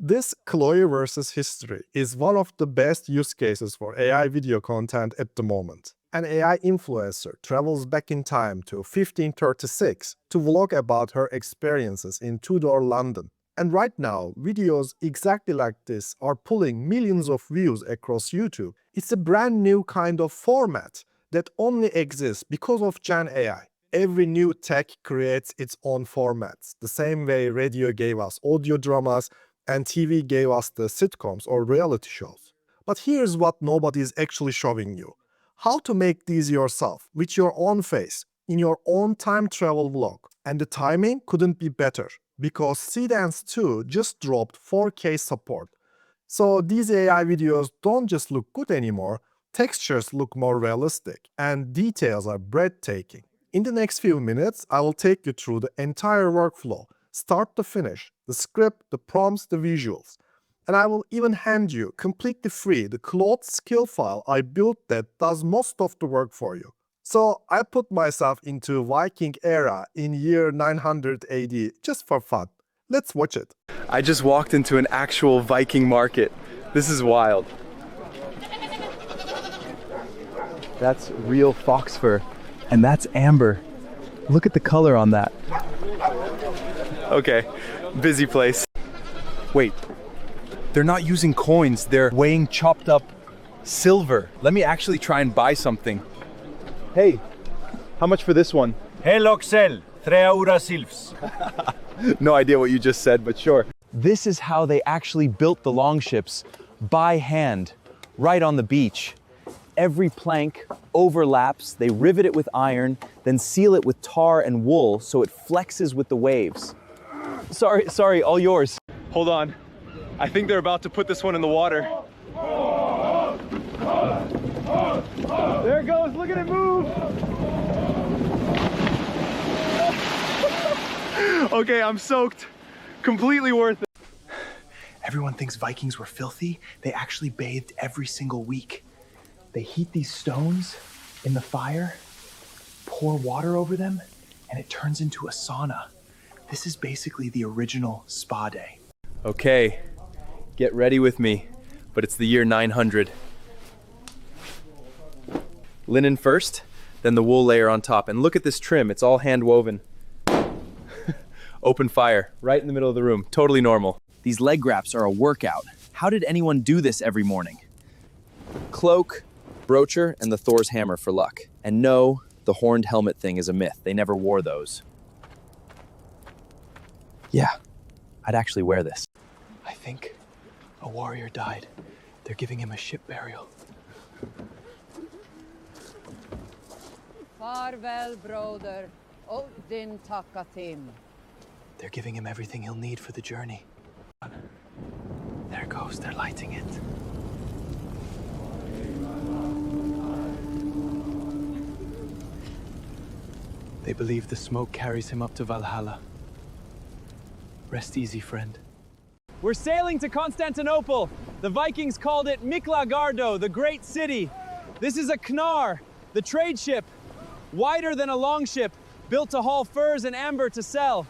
This Chloe versus history is one of the best use cases for AI video content at the moment. An AI influencer travels back in time to 1536 to vlog about her experiences in Tudor London. And right now, videos exactly like this are pulling millions of views across YouTube. It's a brand new kind of format that only exists because of Gen AI. Every new tech creates its own formats, the same way radio gave us audio dramas and TV gave us the sitcoms or reality shows. But here's what nobody is actually showing you. How to make these yourself, with your own face, in your own time travel vlog. And the timing couldn't be better, because Seedance 2 just dropped 4K support. So these AI videos don't just look good anymore, textures look more realistic, and details are breathtaking. In the next few minutes, I will take you through the entire workflow, start to finish, the script, the prompts, the visuals. And I will even hand you, completely free, the Claude Skill file I built that does most of the work for you. So I put myself into Viking-era in year 900 AD just for fun. Let's watch it. I just walked into an actual Viking market. This is wild. That's real fox fur. And that's amber. Look at the color on that. Okay, busy place. Wait, they're not using coins, they're weighing chopped up silver. Let me actually try and buy something. Hey, how much for this one? Heloxel, 3 euro silfs. No idea what you just said, but sure. This is how they actually built the longships, by hand, right on the beach. Every plank overlaps, they rivet it with iron, then seal it with tar and wool so it flexes with the waves. Sorry, all yours. Hold on. I think they're about to put this one in the water. There it goes, look at it move. Okay, I'm soaked. Completely worth it. Everyone thinks Vikings were filthy. They actually bathed every single week. They heat these stones in the fire, pour water over them, and it turns into a sauna. This is basically the original spa day. Okay, get ready with me, but it's the year 900. Linen first, then the wool layer on top. And look at this trim, it's all hand woven. Open fire, right in the middle of the room, totally normal. These leg wraps are a workout. How did anyone do this every morning? Cloak, broocher, and the Thor's hammer for luck. And no, the horned helmet thing is a myth. They never wore those. Yeah, I'd actually wear this. I think a warrior died. They're giving him a ship burial. Farväl, broder. Odin tackat him. They're giving him everything he'll need for the journey. There it goes, they're lighting it. They believe the smoke carries him up to Valhalla. Rest easy, friend. We're sailing to Constantinople. The Vikings called it Miklagardo, the great city. This is a knar, the trade ship, wider than a longship, built to haul furs and amber to sell.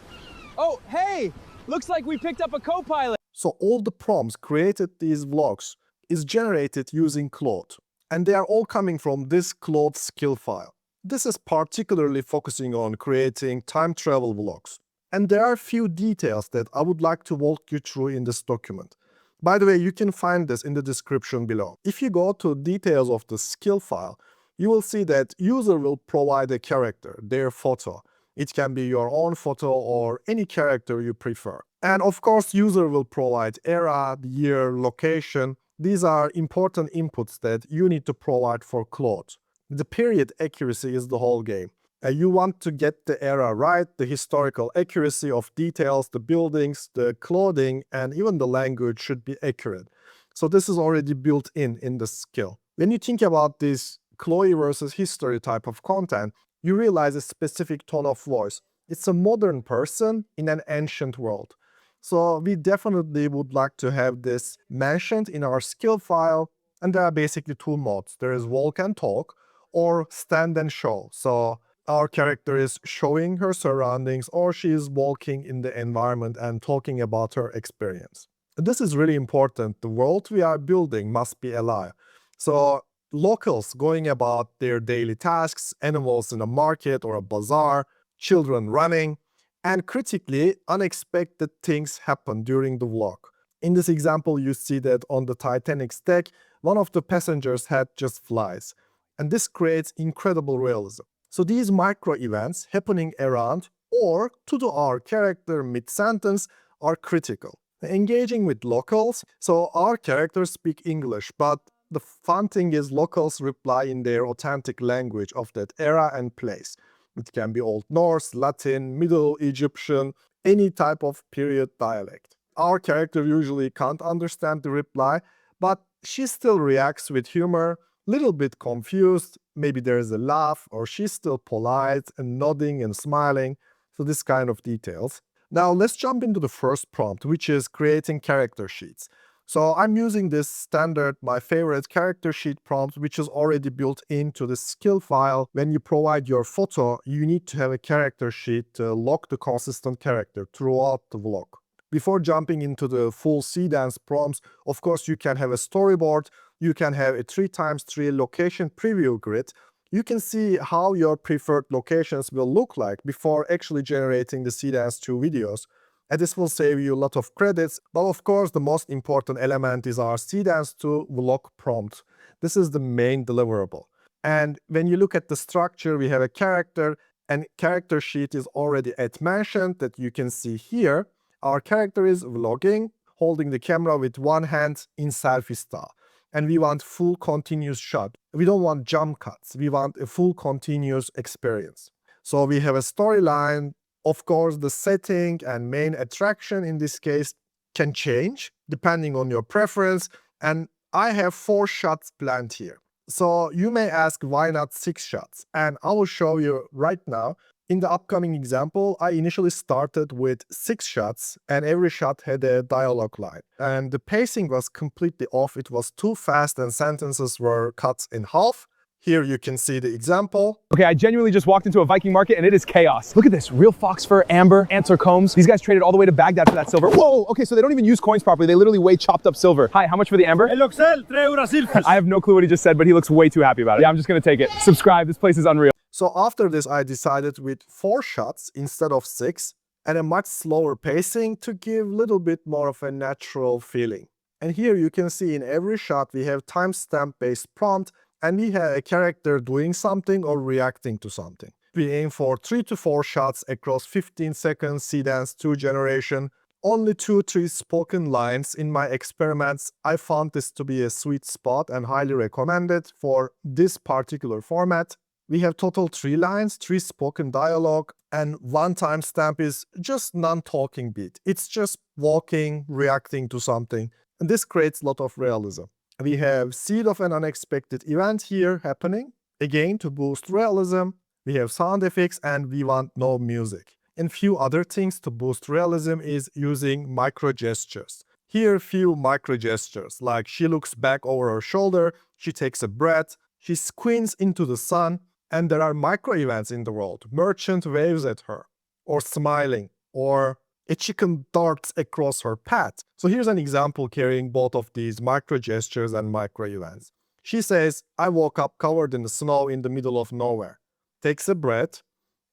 Oh, hey, looks like we picked up a co-pilot. So all the prompts created these vlogs is generated using Claude. And they are all coming from this Claude Skill file. This is particularly focusing on creating time travel vlogs. And there are a few details that I would like to walk you through in this document. By the way, you can find this in the description below. If you go to details of the skill file, you will see that user will provide a character, their photo. It can be your own photo or any character you prefer. And of course, user will provide era, year, location. These are important inputs that you need to provide for Claude. The period accuracy is the whole game. You want to get the era right, the historical accuracy of details, the buildings, the clothing, and even the language should be accurate. So this is already built in the skill. When you think about this Chloe versus history type of content, you realize a specific tone of voice. It's a modern person in an ancient world. So we definitely would like to have this mentioned in our skill file. And there are basically two modes. There is walk and talk or stand and show. So our character is showing her surroundings or she is walking in the environment and talking about her experience. This is really important. The world we are building must be alive. So locals going about their daily tasks, animals in a market or a bazaar, children running, and critically, unexpected things happen during the vlog. In this example, you see that on the Titanic's deck, one of the passengers' head just flies. And this creates incredible realism. So these micro events happening around or to our character mid-sentence are critical. Engaging with locals, so our characters speak English, but the fun thing is locals reply in their authentic language of that era and place. It can be Old Norse, Latin, Middle Egyptian, any type of period dialect. Our character usually can't understand the reply, but she still reacts with humor, little bit confused, maybe there's a laugh, or she's still polite and nodding and smiling, so this kind of details. Now let's jump into the first prompt, which is creating character sheets. So I'm using this standard, my favorite character sheet prompt, which is already built into the skill file. When you provide your photo, you need to have a character sheet to log the consistent character throughout the vlog. Before jumping into the full Seedance prompts, of course, you can have a storyboard, you can have a 3x3 location preview grid. You can see how your preferred locations will look like before actually generating the Seedance 2 videos. And this will save you a lot of credits, but of course the most important element is our Seedance 2 vlog prompt. This is the main deliverable. And when you look at the structure, we have a character, and character sheet is already mentioned that you can see here. Our character is vlogging, holding the camera with one hand in selfie style. And we want full continuous shot. We don't want jump cuts. We want a full continuous experience. So we have a storyline. Of course, the setting and main attraction in this case can change depending on your preference. And I have 4 shots planned here. So you may ask, why not 6 shots? And I will show you right now. In the upcoming example, I initially started with 6 shots and every shot had a dialogue line. And the pacing was completely off. It was too fast and sentences were cut in half. Here you can see the example. Okay, I genuinely just walked into a Viking market and it is chaos. Look at this, real fox fur, amber, antler combs. These guys traded all the way to Baghdad for that silver. Whoa, okay, so they don't even use coins properly. They literally weigh chopped up silver. Hi, how much for the amber? I have no clue what he just said, but he looks way too happy about it. Yeah, I'm just gonna take it. Subscribe, this place is unreal. So after this, I decided with 4 shots instead of 6 and a much slower pacing to give a little bit more of a natural feeling. And here you can see in every shot we have timestamp based prompt and we have a character doing something or reacting to something. We aim for 3 to 4 shots across 15 seconds Seedance 2 generation. Only 2-3 spoken lines in my experiments. I found this to be a sweet spot and highly recommended for this particular format. We have total 3 lines, 3 spoken dialogue, and 1 timestamp is just non-talking beat. It's just walking, reacting to something. And this creates a lot of realism. We have seed of an unexpected event here happening. Again, to boost realism. We have sound effects and we want no music. And few other things to boost realism is using micro gestures. Here, few micro gestures, like she looks back over her shoulder, she takes a breath, she squints into the sun, and there are micro events in the world. Merchant waves at her, or smiling, or a chicken darts across her path. So here's an example carrying both of these micro gestures and micro events. She says, I woke up covered in the snow in the middle of nowhere. Takes a breath,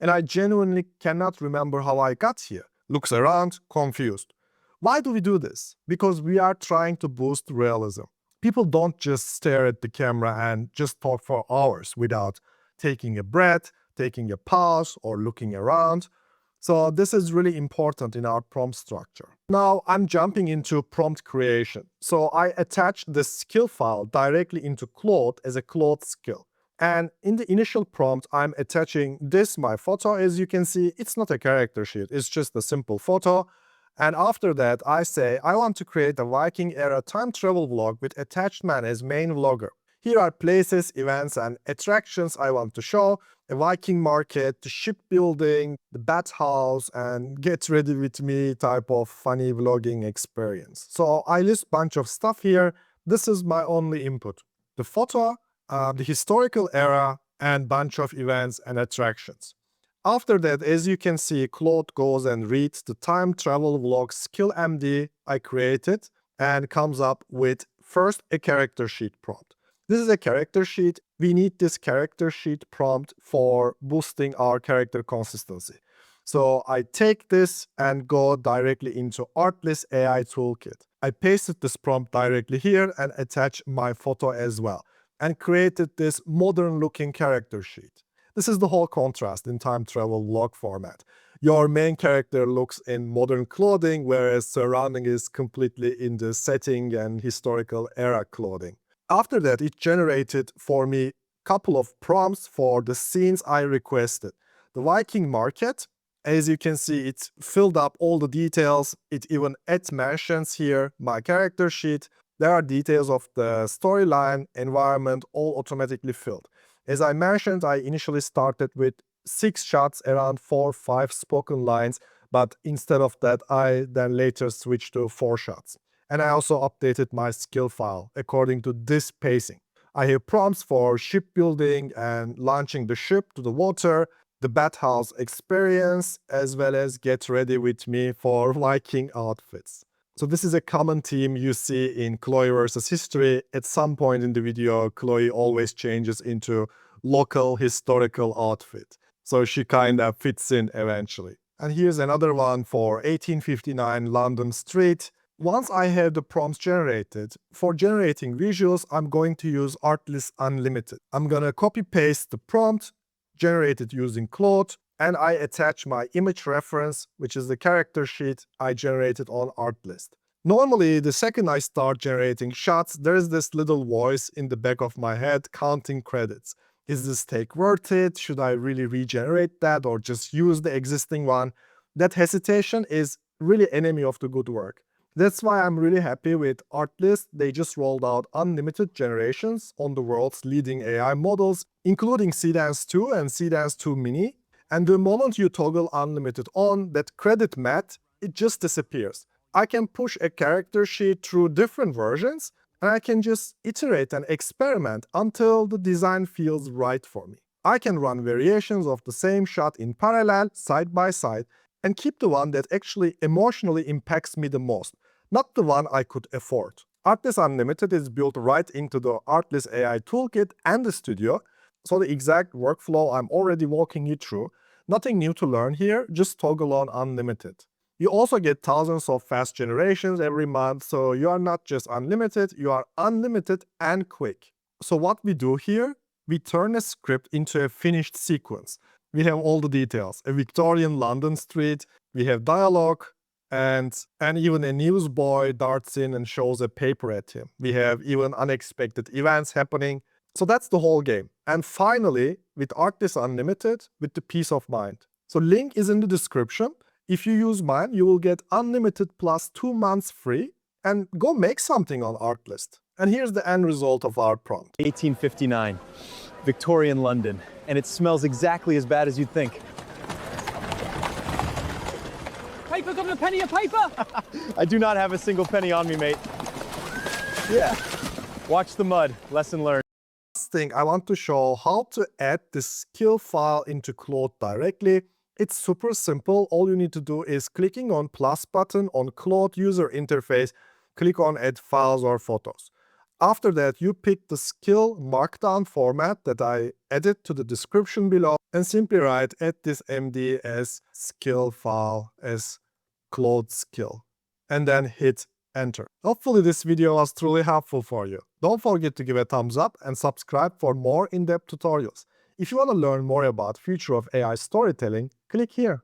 and I genuinely cannot remember how I got here. Looks around, confused. Why do we do this? Because we are trying to boost realism. People don't just stare at the camera and just talk for hours without taking a breath, taking a pause, or looking around. So this is really important in our prompt structure. Now I'm jumping into prompt creation. So I attached the skill file directly into Claude as a Claude Skill. And in the initial prompt, I'm attaching this, my photo. As you can see, it's not a character sheet, it's just a simple photo. And after that, I say, I want to create a Viking-era time travel vlog with attached man as main vlogger. Here are places, events, and attractions I want to show. A Viking market, the shipbuilding, the bathhouse, and get ready with me type of funny vlogging experience. So I list a bunch of stuff here. This is my only input. The photo, the historical era, and bunch of events and attractions. After that, as you can see, Claude goes and reads the time travel vlog skill MD I created and comes up with first a character sheet prompt. This is a character sheet. We need this character sheet prompt for boosting our character consistency. So I take this and go directly into Artlist AI Toolkit. I pasted this prompt directly here and attach my photo as well and created this modern looking character sheet. This is the whole contrast in time travel vlog format. Your main character looks in modern clothing, whereas surrounding is completely in the setting and historical era clothing. After that, it generated for me a couple of prompts for the scenes I requested. The Viking market, as you can see, it filled up all the details. It even mentions here my character sheet. There are details of the storyline, environment, all automatically filled. As I mentioned, I initially started with 6 shots, around 4-5 spoken lines, but instead of that, I then later switched to 4 shots. And I also updated my skill file according to this pacing. I have prompts for shipbuilding and launching the ship to the water, the bathhouse experience, as well as get ready with me for Viking outfits. So this is a common theme you see in Chloe versus history. At some point in the video, Chloe always changes into local historical outfit. So she kind of fits in eventually. And here's another one for 1859 London Street. Once I have the prompts generated, for generating visuals, I'm going to use Artlist Unlimited. I'm gonna copy paste the prompt, generate it using Claude, and I attach my image reference, which is the character sheet I generated on Artlist. Normally, the second I start generating shots, there is this little voice in the back of my head counting credits. Is this take worth it? Should I really regenerate that or just use the existing one? That hesitation is really enemy of the good work. That's why I'm really happy with Artlist. They just rolled out unlimited generations on the world's leading AI models, including Seedance 2 and Seedance 2 Mini. And the moment you toggle unlimited on, that credit mat, it just disappears. I can push a character sheet through different versions, and I can just iterate and experiment until the design feels right for me. I can run variations of the same shot in parallel, side by side, and keep the one that actually emotionally impacts me the most, not the one I could afford. Artlist Unlimited is built right into the Artlist AI Toolkit and the studio, so the exact workflow I'm already walking you through. Nothing new to learn here, just toggle on Unlimited. You also get thousands of fast generations every month, so you are not just unlimited, you are unlimited and quick. So what we do here, we turn a script into a finished sequence. We have all the details, a Victorian London street, we have dialogue, and even a newsboy darts in and shows a paper at him. We have even unexpected events happening. So that's the whole game. And finally, with Artlist Unlimited, with the peace of mind. So link is in the description. If you use mine, you will get unlimited plus 2 months free and go make something on Artlist. And here's the end result of our prompt. 1859, Victorian London, and it smells exactly as bad as you'd think. Paper, got a penny of paper? I do not have a single penny on me, mate. Yeah. Watch the mud, lesson learned. Last thing, I want to show how to add the skill file into Claude directly. It's super simple. All you need to do is clicking on plus button on Claude user interface, click on add files or photos. After that, you pick the skill markdown format that I added to the description below and simply write add this MD as skill file as Claude skill and then hit enter. Hopefully this video was truly helpful for you. Don't forget to give a thumbs up and subscribe for more in-depth tutorials. If you want to learn more about future of AI storytelling, click here.